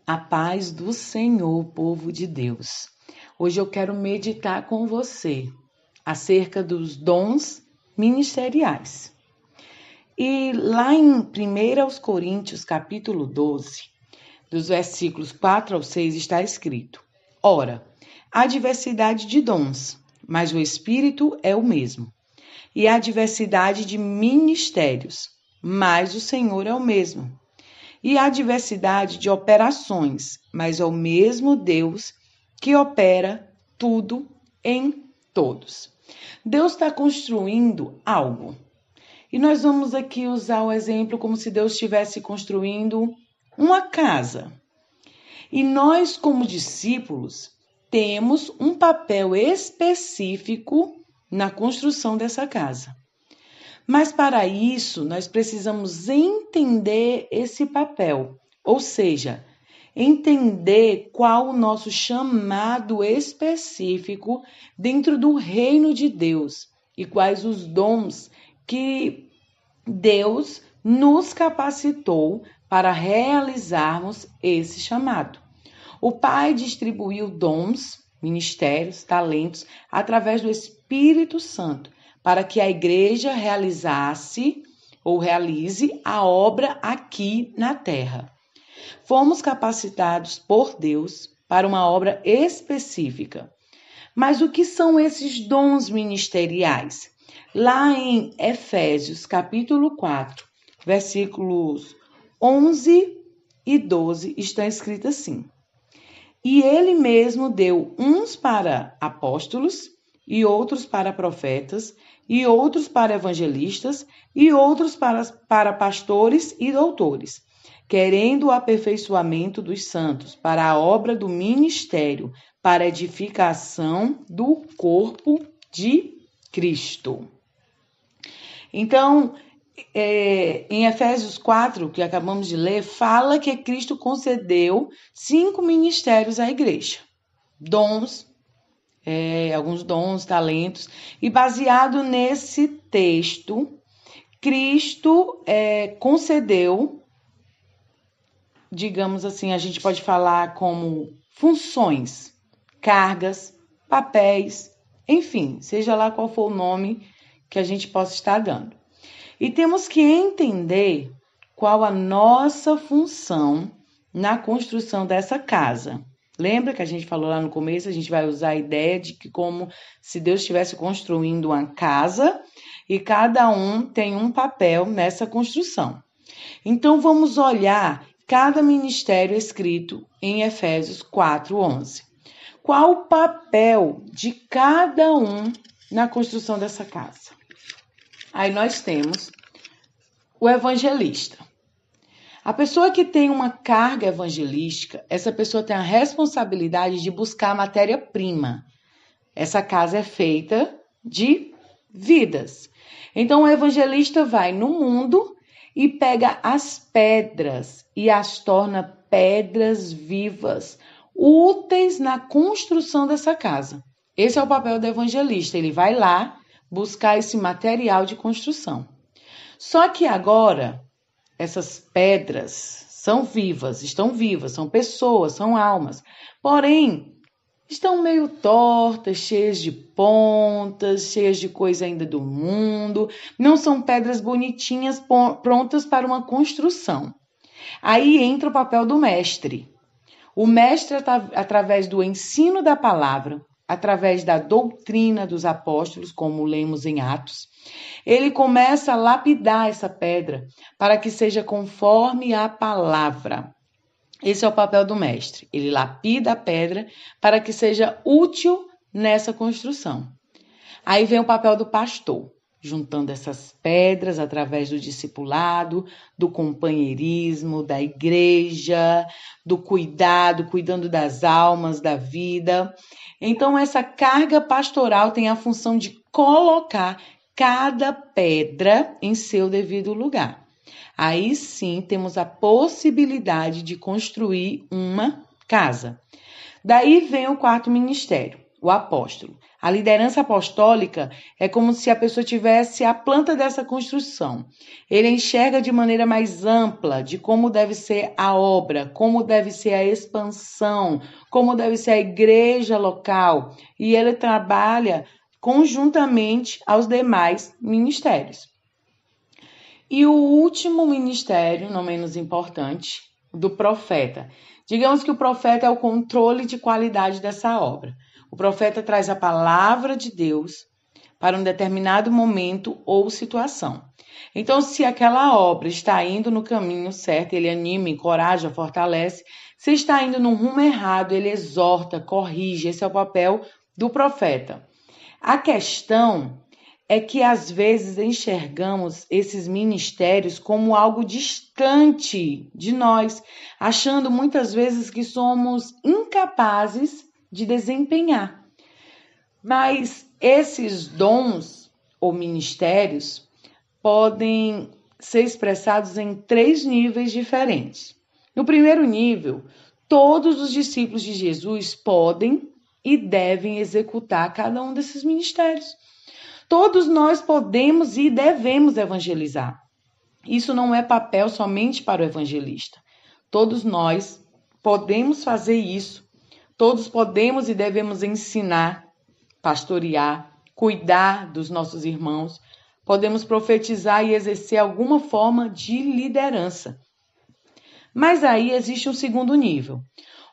A paz do Senhor, povo de Deus. Hoje eu quero meditar com você acerca dos dons ministeriais. E lá em 1 Coríntios, capítulo 12, dos versículos 4 ao 6, está escrito: Ora, há diversidade de dons, mas o Espírito é o mesmo. E há diversidade de ministérios, mas o Senhor é o mesmo. E há diversidade de operações, mas é o mesmo Deus que opera tudo em todos. Deus está construindo algo. E nós vamos aqui usar o exemplo como se Deus estivesse construindo uma casa. E nós, como discípulos, temos um papel específico na construção dessa casa. Mas para isso, nós precisamos entender esse papel, ou seja, entender qual o nosso chamado específico dentro do reino de Deus e quais os dons que Deus nos capacitou para realizarmos esse chamado. O Pai distribuiu dons, ministérios, talentos através do Espírito Santo, para que a igreja realize a obra aqui na terra. Fomos capacitados por Deus para uma obra específica. Mas o que são esses dons ministeriais? Lá em Efésios, capítulo 4, versículos 11 e 12, está escrito assim: E ele mesmo deu uns para apóstolos, e outros para profetas, e outros para evangelistas, e outros para pastores e doutores, querendo o aperfeiçoamento dos santos, para a obra do ministério, para a edificação do corpo de Cristo. Então, em Efésios 4, que acabamos de ler, fala que Cristo concedeu 5 ministérios à igreja. Dons, alguns dons, talentos. E baseado nesse texto, Cristo concedeu, digamos assim, a gente pode falar como funções, cargas, papéis, enfim, seja lá qual for o nome que a gente possa estar dando. E temos que entender qual a nossa função na construção dessa casa. Lembra que a gente falou lá no começo, a gente vai usar a ideia de que como se Deus estivesse construindo uma casa e cada um tem um papel nessa construção. Então vamos olhar cada ministério escrito em Efésios 4:11. Qual o papel de cada um na construção dessa casa? Aí nós temos o evangelista. A pessoa que tem uma carga evangelística, essa pessoa tem a responsabilidade de buscar matéria-prima. Essa casa é feita de vidas. Então o evangelista vai no mundo e pega as pedras e as torna pedras vivas, úteis na construção dessa casa. Esse é o papel do evangelista. Ele vai lá buscar esse material de construção. Só que agora, essas pedras são vivas, estão vivas, são pessoas, são almas. Porém, estão meio tortas, cheias de pontas, cheias de coisa ainda do mundo. Não são pedras bonitinhas, prontas para uma construção. Aí entra o papel do mestre. O mestre, através do ensino da palavra, através da doutrina dos apóstolos, como lemos em Atos, ele começa a lapidar essa pedra para que seja conforme a palavra. Esse é o papel do mestre. Ele lapida a pedra para que seja útil nessa construção. Aí vem o papel do pastor, juntando essas pedras através do discipulado, do companheirismo, da igreja, do cuidado, cuidando das almas, da vida. Então, essa carga pastoral tem a função de colocar cada pedra em seu devido lugar. Aí sim temos a possibilidade de construir uma casa. Daí vem o quarto ministério, o apóstolo. A liderança apostólica é como se a pessoa tivesse a planta dessa construção. Ele enxerga de maneira mais ampla de como deve ser a obra, como deve ser a expansão, como deve ser a igreja local. E ele trabalha conjuntamente aos demais ministérios. E o último ministério, não menos importante, do profeta. Digamos que o profeta é o controle de qualidade dessa obra. O profeta traz a palavra de Deus para um determinado momento ou situação. Então, se aquela obra está indo no caminho certo, ele anima, encoraja, fortalece. Se está indo no rumo errado, ele exorta, corrige. Esse é o papel do profeta. A questão é que às vezes enxergamos esses ministérios como algo distante de nós, achando muitas vezes que somos incapazes de desempenhar. Mas esses dons ou ministérios podem ser expressados em 3 níveis diferentes. No primeiro nível, todos os discípulos de Jesus podem e devem executar cada um desses ministérios. Todos nós podemos e devemos evangelizar. Isso não é papel somente para o evangelista. Todos nós podemos fazer isso. Todos podemos e devemos ensinar, pastorear, cuidar dos nossos irmãos. Podemos profetizar e exercer alguma forma de liderança. Mas aí existe um segundo nível,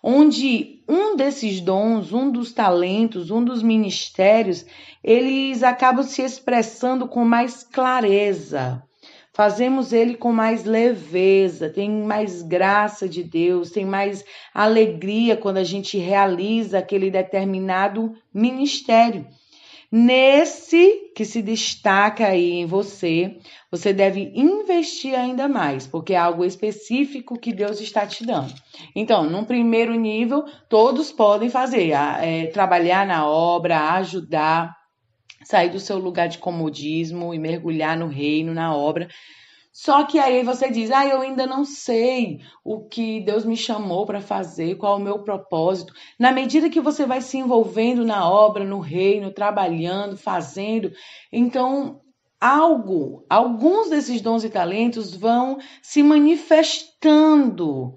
onde um desses dons, um dos talentos, um dos ministérios, eles acabam se expressando com mais clareza. Fazemos ele com mais leveza, tem mais graça de Deus, tem mais alegria quando a gente realiza aquele determinado ministério. Nesse que se destaca aí em você, você deve investir ainda mais, porque é algo específico que Deus está te dando. Então, num primeiro nível, todos podem fazer, trabalhar na obra, ajudar, sair do seu lugar de comodismo e mergulhar no reino, na obra. Só que aí você diz, eu ainda não sei o que Deus me chamou para fazer, qual é o meu propósito. Na medida que você vai se envolvendo na obra, no reino, trabalhando, fazendo, então alguns desses dons e talentos vão se manifestando.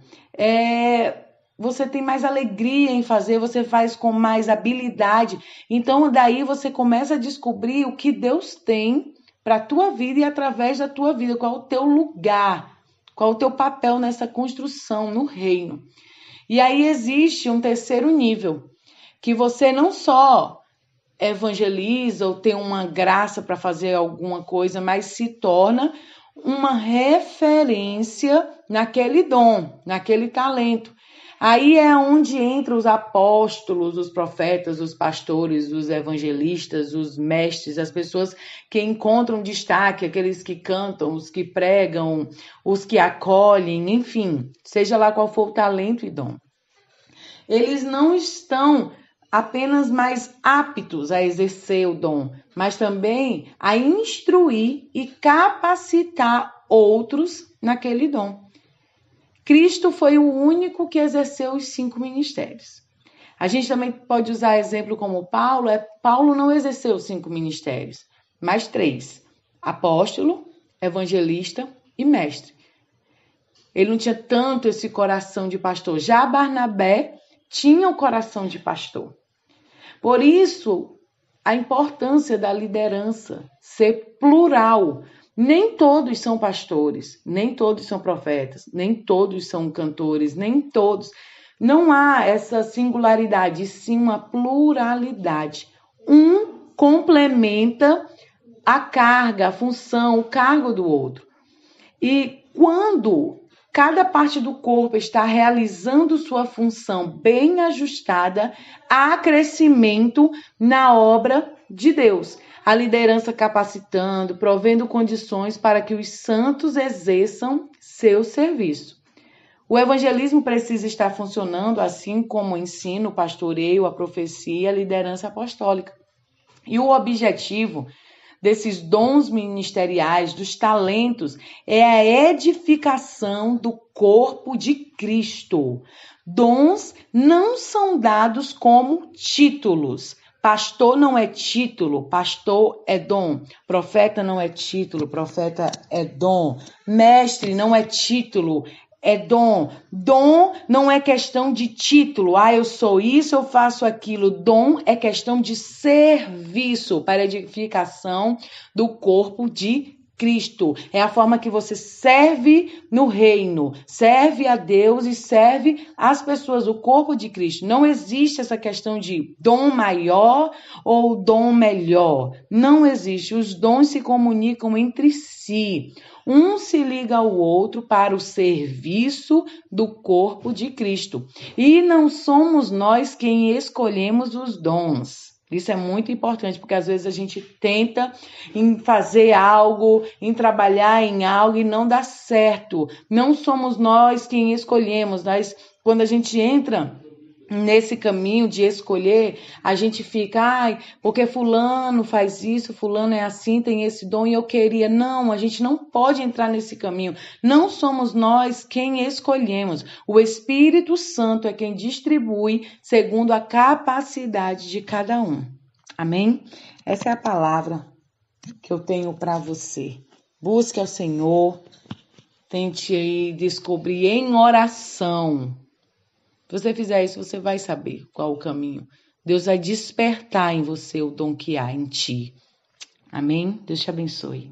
Você tem mais alegria em fazer, você faz com mais habilidade. Então, daí você começa a descobrir o que Deus tem para a tua vida e através da tua vida, qual é o teu lugar, qual é o teu papel nessa construção, no reino. E aí existe um terceiro nível, que você não só evangeliza ou tem uma graça para fazer alguma coisa, mas se torna uma referência naquele dom, naquele talento. Aí é onde entram os apóstolos, os profetas, os pastores, os evangelistas, os mestres, as pessoas que encontram destaque, aqueles que cantam, os que pregam, os que acolhem, enfim, seja lá qual for o talento e dom. Eles não estão apenas mais aptos a exercer o dom, mas também a instruir e capacitar outros naquele dom. Cristo foi o único que exerceu os 5 ministérios. A gente também pode usar exemplo como Paulo. Paulo não exerceu os 5 ministérios, mas 3. Apóstolo, evangelista e mestre. Ele não tinha tanto esse coração de pastor. Já Barnabé tinha o coração de pastor. Por isso, a importância da liderança ser plural. Nem todos são pastores, nem todos são profetas, nem todos são cantores, nem todos. Não há essa singularidade, sim uma pluralidade. Um complementa a carga, a função, o cargo do outro. E quando cada parte do corpo está realizando sua função bem ajustada, há crescimento na obra de Deus. A liderança capacitando, provendo condições para que os santos exerçam seu serviço. O evangelismo precisa estar funcionando assim como o ensino, o pastoreio, a profecia, a liderança apostólica. E o objetivo desses dons ministeriais, dos talentos, é a edificação do corpo de Cristo. Dons não são dados como títulos, Pastor não é título, pastor é dom. Profeta não é título, profeta é dom. Mestre não é título, é dom. Dom não é questão de título. Eu sou isso, eu faço aquilo. Dom é questão de serviço para a edificação do corpo de Cristo. É a forma que você serve no reino, serve a Deus e serve as pessoas, o corpo de Cristo. Não existe essa questão de dom maior ou dom melhor. Não existe. Os dons se comunicam entre si. Um se liga ao outro para o serviço do corpo de Cristo. E não somos nós quem escolhemos os dons. Isso é muito importante, porque às vezes a gente tenta em fazer algo, em trabalhar em algo e não dá certo. Não somos nós quem escolhemos. Quando a gente entra nesse caminho de escolher, a gente fica, porque fulano faz isso, fulano é assim, tem esse dom e eu queria. Não, a gente não pode entrar nesse caminho. Não somos nós quem escolhemos. O Espírito Santo é quem distribui segundo a capacidade de cada um. Amém? Essa é a palavra que eu tenho para você. Busque ao Senhor, tente aí descobrir em oração. Se você fizer isso, você vai saber qual o caminho. Deus vai despertar em você o dom que há em ti. Amém? Deus te abençoe.